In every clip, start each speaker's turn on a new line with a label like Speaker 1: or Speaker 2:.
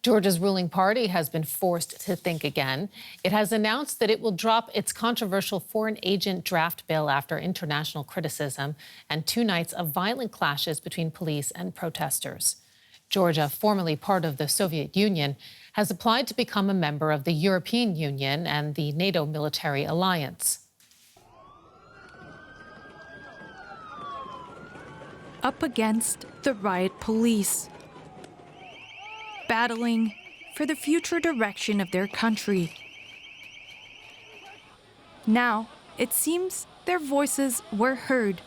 Speaker 1: Georgia's ruling party has been forced to think again. It has announced that it will drop its controversial foreign agent draft bill after international criticism and 2 nights of violent clashes between police and protesters. Georgia, formerly part of the Soviet Union, has applied to become a member of the European Union and the NATO military alliance.
Speaker 2: Up against the riot police, battling for the future direction of their country. Now, it seems their voices were heard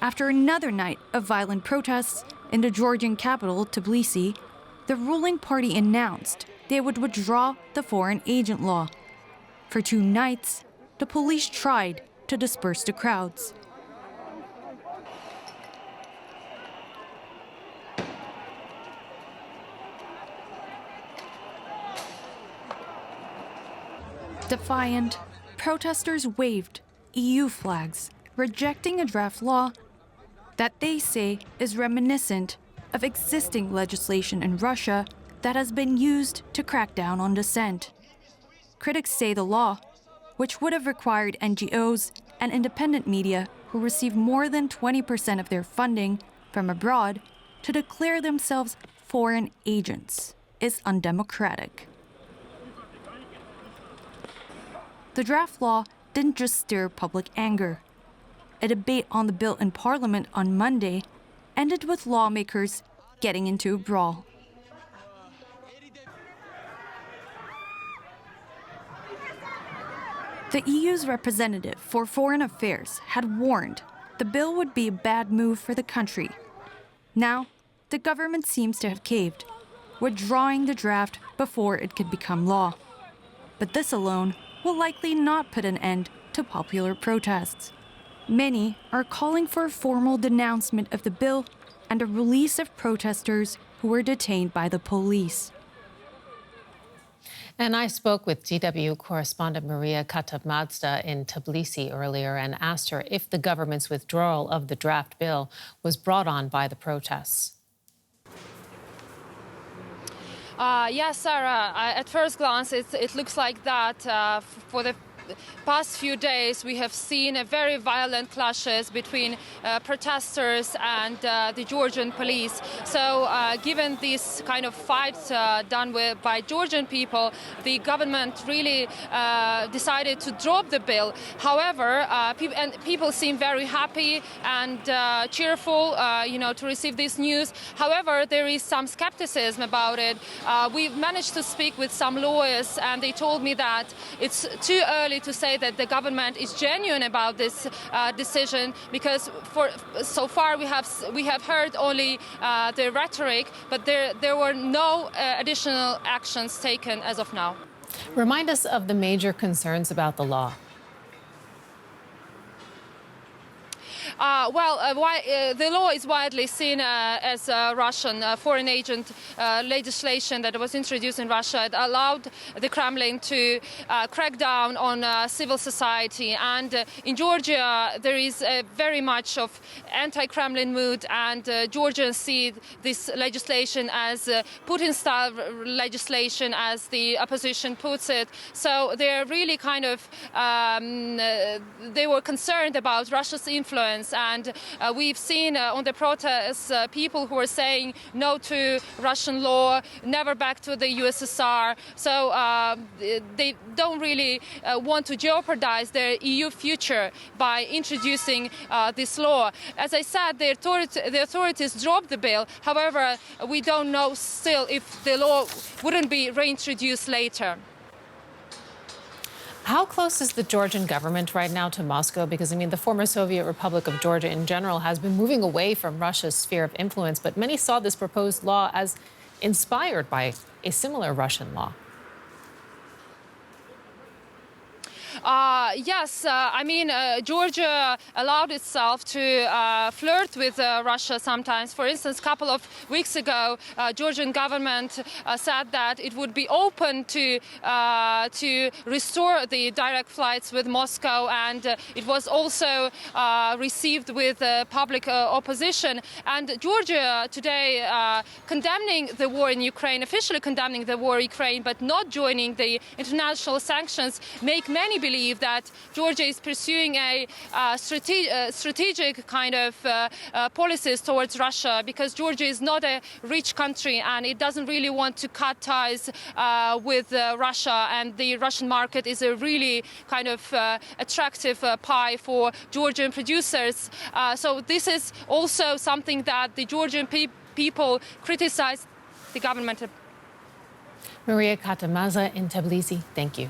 Speaker 2: after another night of violent protests in the Georgian capital, Tbilisi. The ruling party announced they would withdraw the foreign agent law. For 2 nights, the police tried to disperse the crowds. Defiant, protesters waved EU flags, rejecting a draft law that they say is reminiscent of existing legislation in Russia that has been used to crack down on dissent. Critics say the law, which would have required NGOs and independent media who receive more than 20% of their funding from abroad to declare themselves foreign agents, is undemocratic. The draft law didn't just stir public anger. A debate on the bill in Parliament on Monday ended with lawmakers getting into a brawl. The EU's representative for Foreign Affairs had warned the bill would be a bad move for the country. Now, the government seems to have caved, withdrawing the draft before it could become law. But this alone will likely not put an end to popular protests. Many are calling for a formal denouncement of the bill and a release of protesters who were detained by the police.
Speaker 1: And I spoke with DW correspondent Maria Katamadzda in Tbilisi earlier and asked her if the government's withdrawal of the draft bill was brought on by the protests.
Speaker 3: Yes, Sarah. At first glance, it looks like that. For the past few days, we have seen very violent clashes between protesters and the Georgian police. So given this kind of fight done by Georgian people, the government really decided to drop the bill. However, people seem very happy and cheerful, to receive this news. However, there is some skepticism about it. We've managed to speak with some lawyers, and they told me that it's too early to say that the government is genuine about this decision, because so far we have heard only the rhetoric, but there were no additional actions taken as of now.
Speaker 1: Remind us of the major concerns about the law.
Speaker 3: The law is widely seen as Russian foreign agent legislation that was introduced in Russia. It allowed the Kremlin to crack down on civil society. And in Georgia, there is very much of anti-Kremlin mood, and Georgians see this legislation as Putin-style legislation, as the opposition puts it. So they're really kind of, they were concerned about Russia's influence. And we've seen on the protests people who are saying no to Russian law, never back to the USSR. So they don't really want to jeopardize their EU future by introducing this law. As I said, the authorities dropped the bill. However, we don't know still if the law wouldn't be reintroduced later.
Speaker 1: How close is the Georgian government right now to Moscow? Because, the former Soviet Republic of Georgia in general has been moving away from Russia's sphere of influence, but many saw this proposed law as inspired by a similar Russian law.
Speaker 3: Yes, I mean, Georgia allowed itself to flirt with Russia sometimes. For instance, a couple of weeks ago, Georgian government said that it would be open to restore the direct flights with Moscow, and it was also received with public opposition. And Georgia today condemning the war in Ukraine, officially condemning the war in Ukraine, but not joining the international sanctions, make many believe that Georgia is pursuing a strategic kind of policies towards Russia, because Georgia is not a rich country and it doesn't really want to cut ties with Russia, and the Russian market is a really kind of attractive pie for Georgian producers. So this is also something that the Georgian people criticize the government.
Speaker 1: Maria Katamaza in Tbilisi, thank you.